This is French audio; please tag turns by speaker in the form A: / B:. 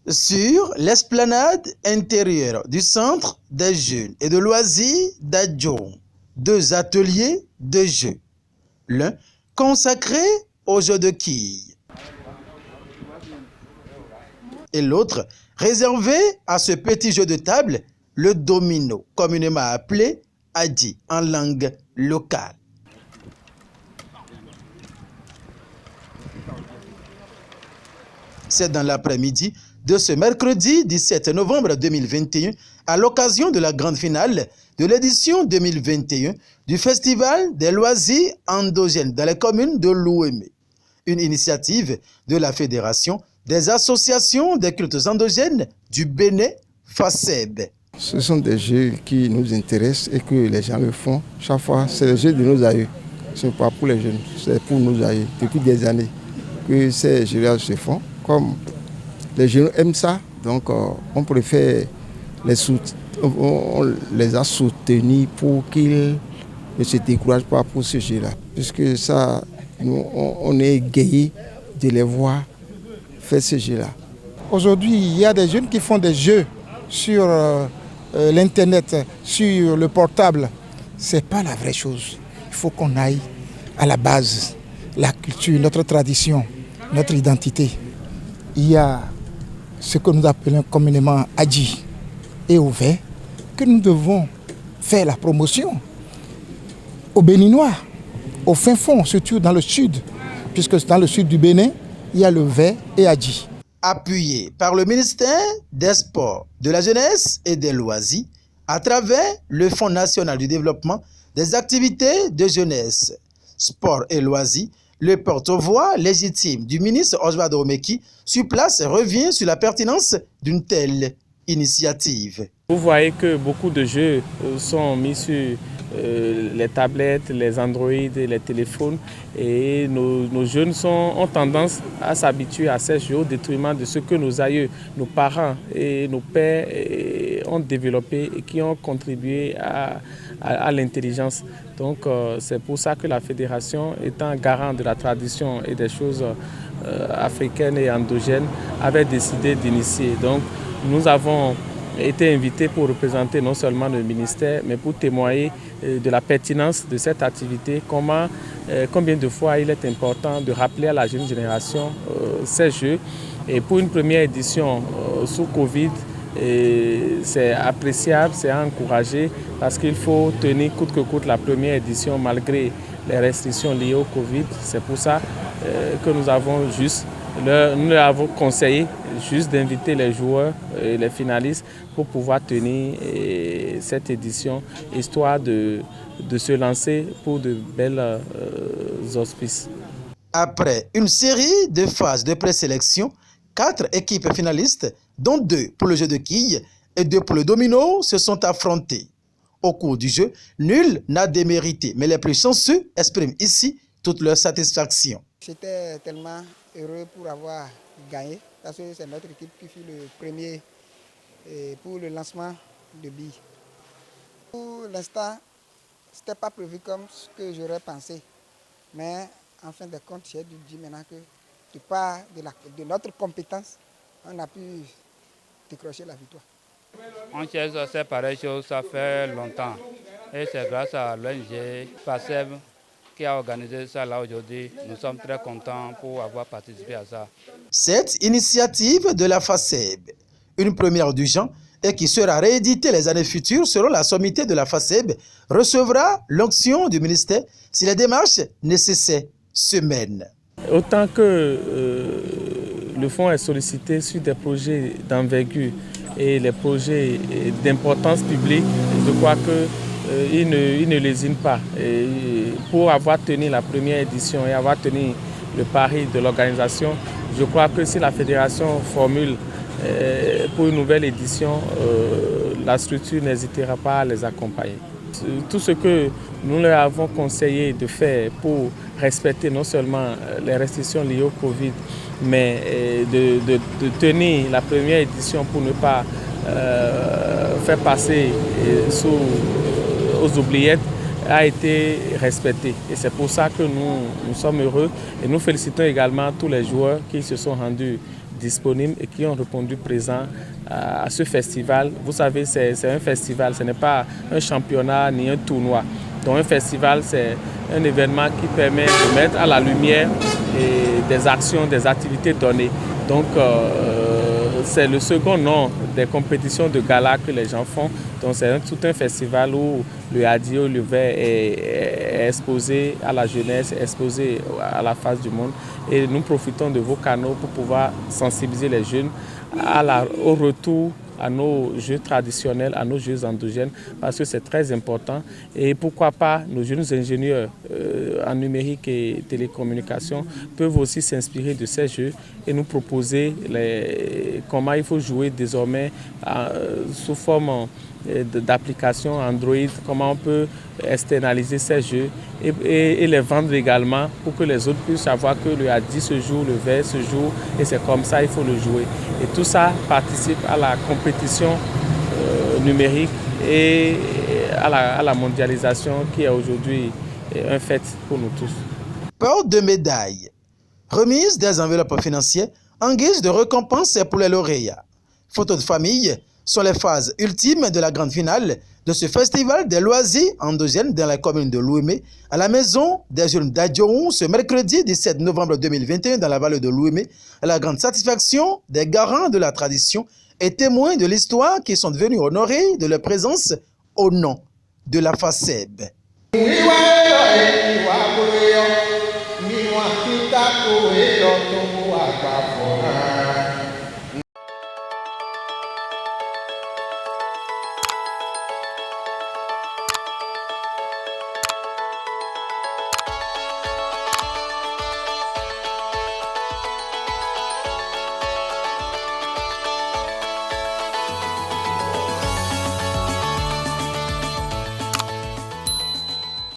A: sur l'esplanade intérieure du centre des jeunes et de loisirs d'Adjoum. 2 ateliers de jeux, l'un consacré aux jeux de quilles et l'autre réservé à ce petit jeu de table, le domino, communément appelé Adji en langue locale. C'est dans l'après-midi de ce mercredi 17 novembre 2021, à l'occasion de la grande finale de l'édition 2021 du Festival des loisirs endogènes dans les communes de Louémé, une initiative de la Fédération des associations des cultes endogènes du Bénin, FACEB.
B: Ce sont des jeux qui nous intéressent et que les gens le font chaque fois. C'est le jeu de nos aïeux. Ce n'est pas pour les jeunes, c'est pour nos aïeux. Depuis des années que ces jeux-là se font. Comme les jeunes aiment ça, donc on préfère on les a soutenus pour qu'ils ne se découragent pas pour ce jeu-là. Puisque ça, on est égayés de les voir faire ce jeu-là.
C: Aujourd'hui, il y a des jeunes qui font des jeux sur l'Internet, sur le portable. Ce n'est pas la vraie chose. Il faut qu'on aille à la base, la culture, notre tradition, notre identité. Il y a ce que nous appelons communément Adji et Ouvé, que nous devons faire la promotion aux Béninois, au fin fond, surtout dans le sud, puisque dans le sud du Bénin, il y a le Ouvé et Adji.
A: Appuyé par le ministère des Sports, de la Jeunesse et des Loisirs, à travers le Fonds national du développement des activités de jeunesse, sport et loisirs, le porte-voix légitime du ministre Oswaldo Omeki sur place revient sur la pertinence d'une telle initiative.
D: Vous voyez que beaucoup de jeux sont mis sur les tablettes, les Android et les téléphones, et nos jeunes ont tendance à s'habituer à ces jeux au détriment de ce que nos aïeux, nos parents et nos pères ont développé et qui ont contribué à l'intelligence. Donc c'est pour ça que la fédération, étant garant de la tradition et des choses africaines et endogènes, avait décidé d'initier. Donc nous avons été invités pour représenter non seulement le ministère, mais pour témoigner de la pertinence de cette activité, combien de fois il est important de rappeler à la jeune génération ces jeux. Et pour une première édition sous Covid, c'est appréciable, c'est à encourager parce qu'il faut tenir coûte que coûte la première édition malgré les restrictions liées au Covid. C'est pour ça que nous leur avons conseillé juste d'inviter les joueurs et les finalistes pour pouvoir tenir cette édition, histoire de se lancer pour de belles auspices.
A: Après une série de phases de présélection, 4 équipes finalistes, dont 2 pour le jeu de quilles et 2 pour le domino, se sont affrontées. Au cours du jeu, nul n'a démérité, mais les plus chanceux expriment ici toute leur satisfaction.
E: J'étais tellement heureux pour avoir gagné, parce que c'est notre équipe qui fut le premier pour le lancement de billes. Pour l'instant, ce n'était pas prévu comme ce que j'aurais pensé, mais en fin de compte, j'ai dû dire maintenant que de part de notre compétence, on a pu décrocher la victoire.
F: On cherche à faire pareille chose, ça fait longtemps. Et c'est grâce à l'ONG FACEB qui a organisé ça là aujourd'hui. Nous sommes très contents pour avoir participé à ça.
A: Cette initiative de la FACEB, une première du genre et qui sera rééditée les années futures selon la sommité de la FACEB, recevra l'onction du ministère si les démarches nécessaires se mènent.
D: Autant que le fonds est sollicité sur des projets d'envergure et les projets d'importance publique, je crois qu'il ne lésine pas. Et pour avoir tenu la première édition et avoir tenu le pari de l'organisation, je crois que si la fédération formule pour une nouvelle édition, la structure n'hésitera pas à les accompagner. Tout ce que nous leur avons conseillé de faire pour respecter non seulement les restrictions liées au Covid, mais de tenir la première édition pour ne pas faire passer aux oubliettes, a été respecté. Et c'est pour ça que nous sommes heureux et nous félicitons également tous les joueurs qui se sont rendus disponibles et qui ont répondu présent à ce festival. Vous savez, c'est un festival, ce n'est pas un championnat ni un tournoi. Donc un festival, c'est un événement qui permet de mettre à la lumière des actions, des activités données. Donc c'est le second nom des compétitions de gala que les gens font. Donc c'est tout un festival où le Hadio, le verre est exposé à la jeunesse, exposé à la face du monde. Et nous profitons de vos canaux pour pouvoir sensibiliser les jeunes au retour à nos jeux traditionnels, à nos jeux endogènes, parce que c'est très important. Et pourquoi pas, nos jeunes ingénieurs en numérique et télécommunications peuvent aussi s'inspirer de ces jeux et nous proposer comment il faut jouer désormais sous forme d'application Android, comment on peut externaliser ces jeux et les vendre également pour que les autres puissent savoir que le Hadi se joue, le verre se joue et c'est comme ça il faut le jouer. Et tout ça participe à la compétition numérique et à la mondialisation qui est aujourd'hui un fait pour nous tous.
A: Port de médailles, remise des enveloppes financières en guise de récompense pour les lauréats. Photos de famille sont les phases ultimes de la grande finale de ce festival des loisirs endogènes dans la commune de Louémé, à la maison des jeunes d'Adjoun, ce mercredi 17 novembre 2021 dans la vallée de Louémé, à la grande satisfaction des garants de la tradition et témoins de l'histoire qui sont venus honorer de leur présence au nom de la FACEB.